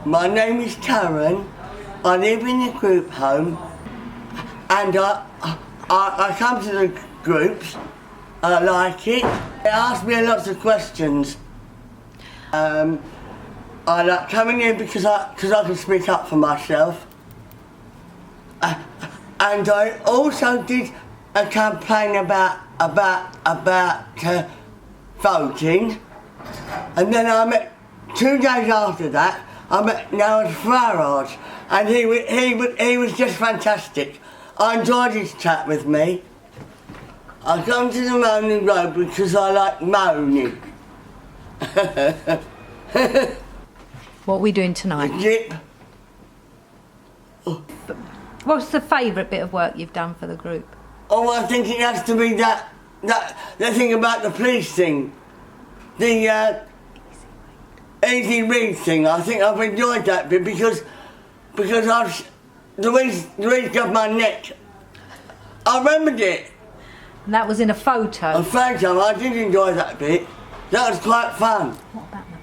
My name is Karen. I live in a group home, and I come to the groups. I like it. They ask me lots of questions. I like coming in because I can speak up for myself. And I also did a campaign about voting, and then I met 2 days after that. I met Nigel Farage, and he was just fantastic. I enjoyed his chat with me. I come to the Moaning Road because I like moaning. What are we doing tonight? Yep. What's the favourite bit of work you've done for the group? Oh, I think it has to be the thing about the police thing. The Easy Read thing. I think I've enjoyed that bit because Louise got my neck. I remembered it. And that was in a photo? A photo. I did enjoy that bit. That was quite fun. What about the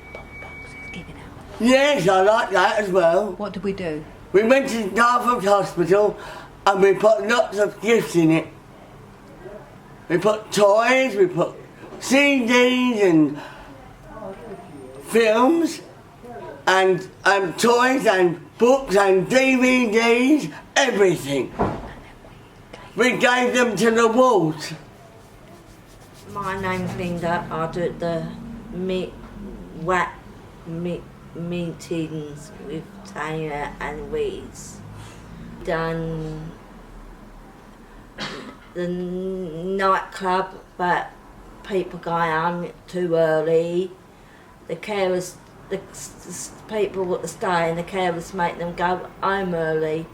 boxes giving out? Yes, I like that as well. What did we do? We went to Dartford Hospital and we put lots of gifts in it. We put toys, we put CDs and films and toys and books and DVDs, everything. We gave them to the walls. My name's Linda. I do the meetings with Tanya and Reese. Done the nightclub, but people go home too early. The carers, the people that stay and the carers make them go home early.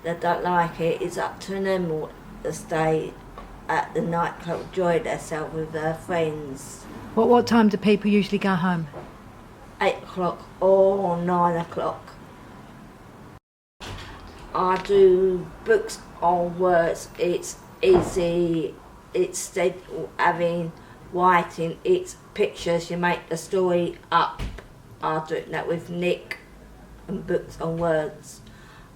They don't like it. It's up to them to stay at the nightclub, enjoy themselves with their friends. What time do people usually go home? 8 o'clock or 9 o'clock. I do books on words. It's easy. Instead of having writing, it's pictures. You make the story up. I do that with Nick and books on words.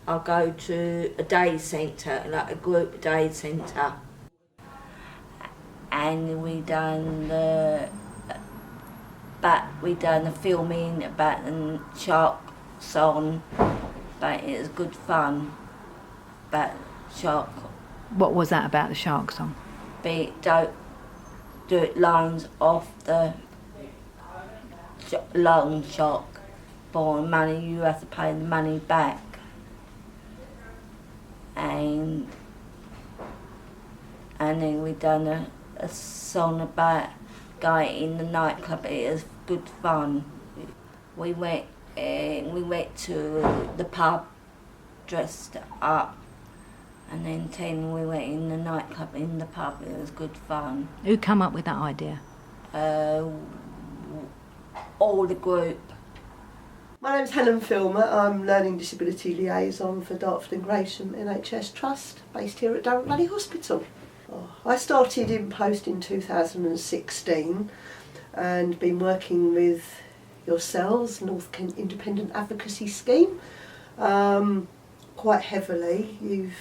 I'll go to a day centre, like a group day centre. And we done the filming about the shark song, but it was good fun. But shark. What was that about the shark song? Don't do it loans off the loan shark. Borrowing money, you have to pay the money back. And then we done a song about going in the nightclub. It was good fun. We went to the pub, dressed up, and then we went in the nightclub in the pub. It was good fun. Who come up with that idea? All the group. My name's Helen Filmer. I'm Learning Disability Liaison for Dartford and Gresham NHS Trust, based here at Durham Valley Hospital. I started in post in 2016 and been working with yourselves, North Kent Independent Advocacy Scheme, quite heavily. You've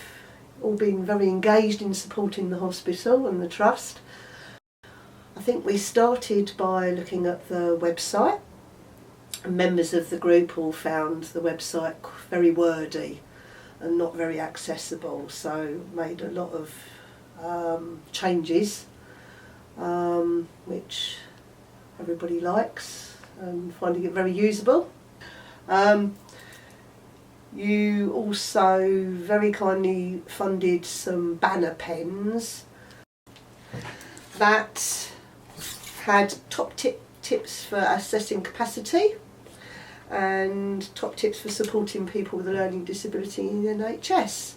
all been very engaged in supporting the hospital and the trust. I think we started by looking at the website. Members of the group all found the website very wordy and not very accessible, so made a lot of changes which everybody likes and finding it very usable. You also very kindly funded some banner pens that had top tips for assessing capacity and top tips for supporting people with a learning disability in the NHS.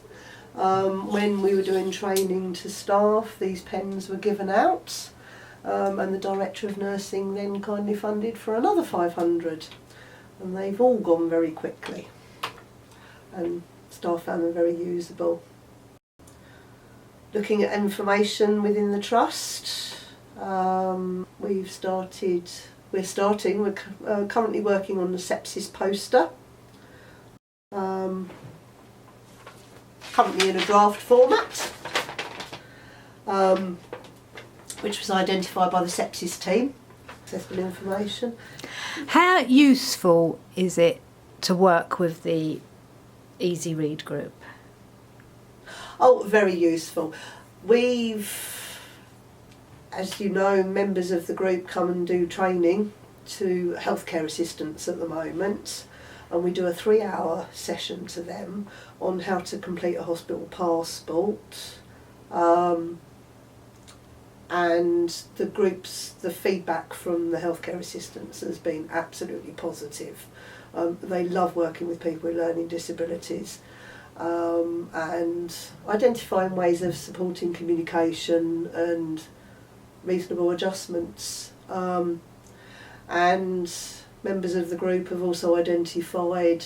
When we were doing training to staff, these pens were given out, and the Director of Nursing then kindly funded for another 500, and they've all gone very quickly, and staff found them very usable. Looking at information within the trust, we're currently working on the sepsis poster, currently in a draft format, which was identified by the sepsis team. Accessible information. How useful is it to work with the Easy Read group? Oh, very useful. We've, as you know, members of the group come and do training to healthcare assistants at the moment, and we do a 3-hour session to them on how to complete a hospital passport. And the feedback from the healthcare assistants has been absolutely positive. They love working with people with learning disabilities, and identifying ways of supporting communication and reasonable adjustments. And members of the group have also identified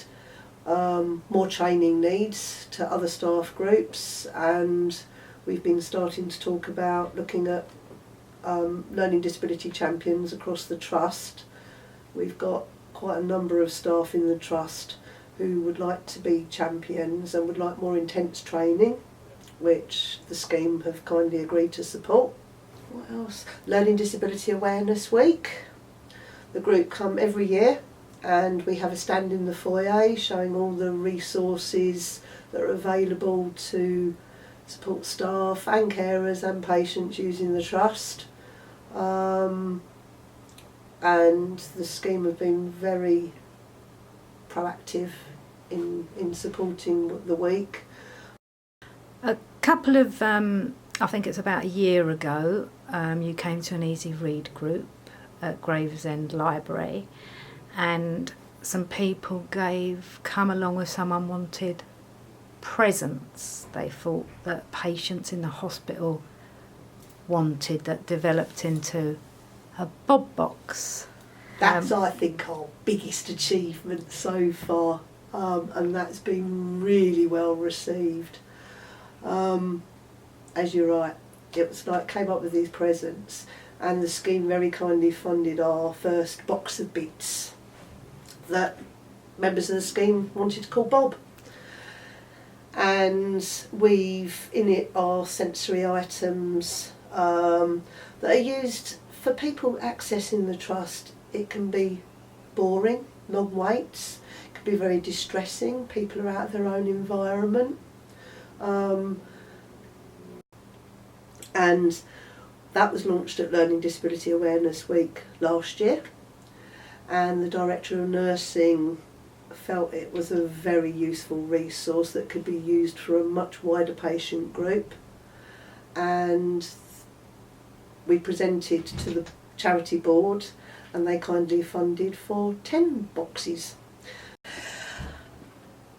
more training needs to other staff groups, and we've been starting to talk about looking at learning disability champions across the trust. We've got quite a number of staff in the trust who would like to be champions and would like more intense training, which the scheme have kindly agreed to support. What else? Learning Disability Awareness Week. The group come every year and we have a stand in the foyer showing all the resources that are available to support staff and carers and patients using the trust. And the scheme have been very proactive in supporting the week. A couple of, I think it's about a year ago, you came to an Easy Read group at Gravesend Library, and some people come along with some unwanted presents they thought that patients in the hospital wanted, that developed into a Bob box. That's, I think, our biggest achievement so far, and that's been really well received. As you're right, it was like came up with these presents, and the scheme very kindly funded our first box of bits that members of the scheme wanted to call Bob. And we've in it are sensory items that are used for people accessing the trust. It can be boring, long waits, it can be very distressing, people are out of their own environment. And that was launched at Learning Disability Awareness Week last year, and the Director of Nursing felt it was a very useful resource that could be used for a much wider patient group, and we presented to the charity board and they kindly funded for 10 boxes.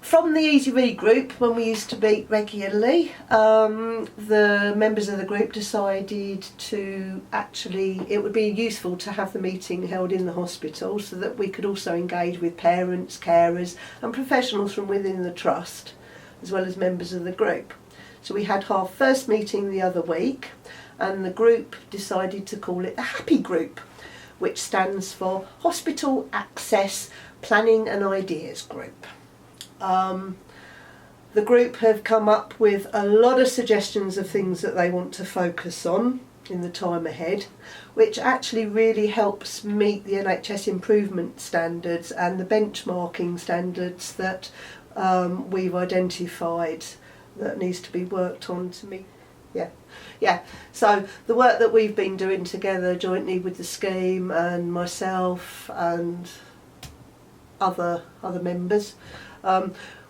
From the Easy Read group, when we used to meet regularly, the members of the group decided to it would be useful to have the meeting held in the hospital so that we could also engage with parents, carers and professionals from within the trust, as well as members of the group. So we had our first meeting the other week, and the group decided to call it the Happy Group, which stands for Hospital Access Planning and Ideas Group. The group have come up with a lot of suggestions of things that they want to focus on in the time ahead, which actually really helps meet the NHS improvement standards and the benchmarking standards that we've identified that needs to be worked on to meet. Yeah. So the work that we've been doing together jointly with the scheme and myself and other members,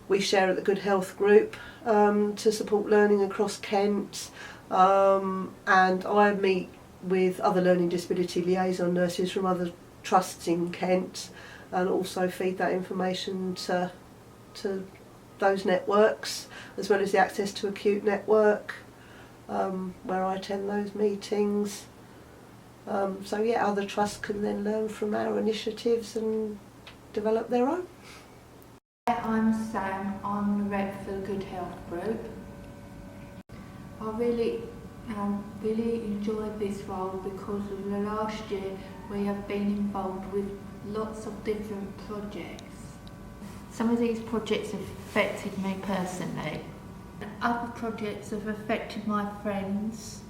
we share at the Good Health Group to support learning across Kent, and I meet with other learning disability liaison nurses from other trusts in Kent and also feed that information to those networks, as well as the Access to Acute network, where I attend those meetings. So yeah, other trusts can then learn from our initiatives and develop their own. I'm Sam, I'm the rep for the Good Health Group. I really enjoyed this role because of the last year we have been involved with lots of different projects. Some of these projects have affected me personally. Other projects have affected my friends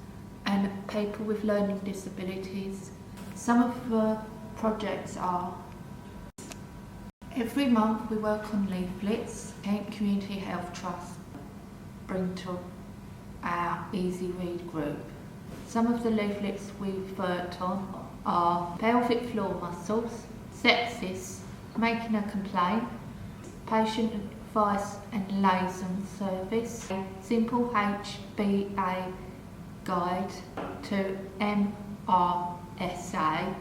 and people with learning disabilities. Some of the projects are: every month we work on leaflets Kent Community Health Trust bring to our Easy Read group. Some of the leaflets we've worked on are pelvic floor muscles, sepsis, making a complaint, patient advice and liaison service, simple HBA guide to MRSA.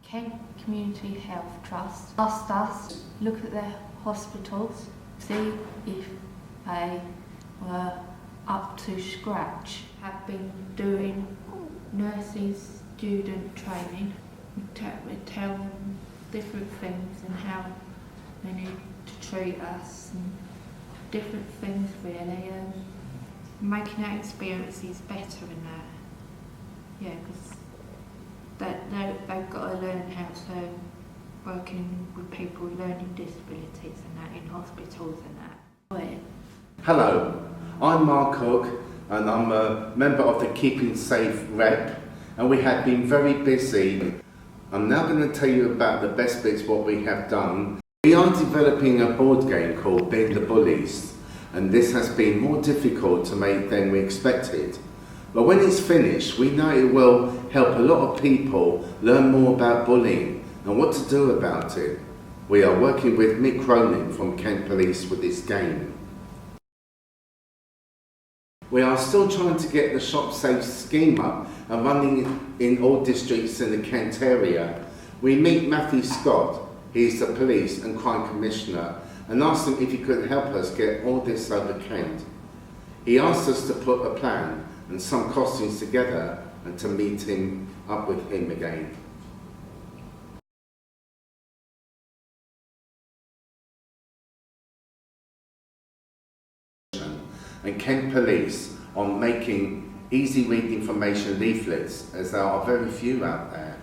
Kent Community Health Trust asked us look at their hospitals, see if they were up to scratch. Have been doing nurses student training. We tell them different things and how they need to treat us and different things really, and making our experiences better in that. Yeah, because they've got to learn how to working with people with learning disabilities and that in hospitals and that. Hello, I'm Mark Cook and I'm a member of the Keeping Safe Rep, and we have been very busy. I'm now going to tell you about the best bits what we have done. We are developing a board game called Bend the Bullies, and this has been more difficult to make than we expected. But when it's finished, we know it will help a lot of people learn more about bullying and what to do about it. We are working with Mick Cronin from Kent Police with this game. We are still trying to get the Shop Safe scheme up and running in all districts in the Kent area. We meet Matthew Scott, he's the Police and Crime Commissioner, and asked him if he could help us get all this over Kent. He asked us to put a plan and some costings together and to meet him up with him again. And Kent Police on making easy read information leaflets, as there are very few out there.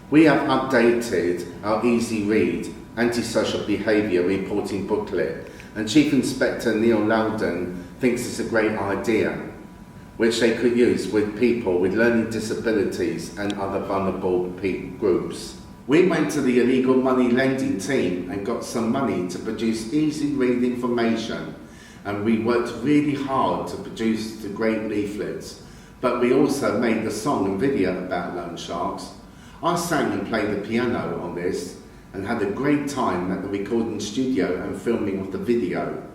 We have updated our Easy Read antisocial behaviour reporting booklet, and Chief Inspector Neil Loudon thinks it's a great idea, which they could use with people with learning disabilities and other vulnerable groups. We went to the illegal money lending team and got some money to produce easy read information, and we worked really hard to produce the great leaflets, but we also made the song and video about loan sharks. I sang and played the piano on this and had a great time at the recording studio and filming of the video.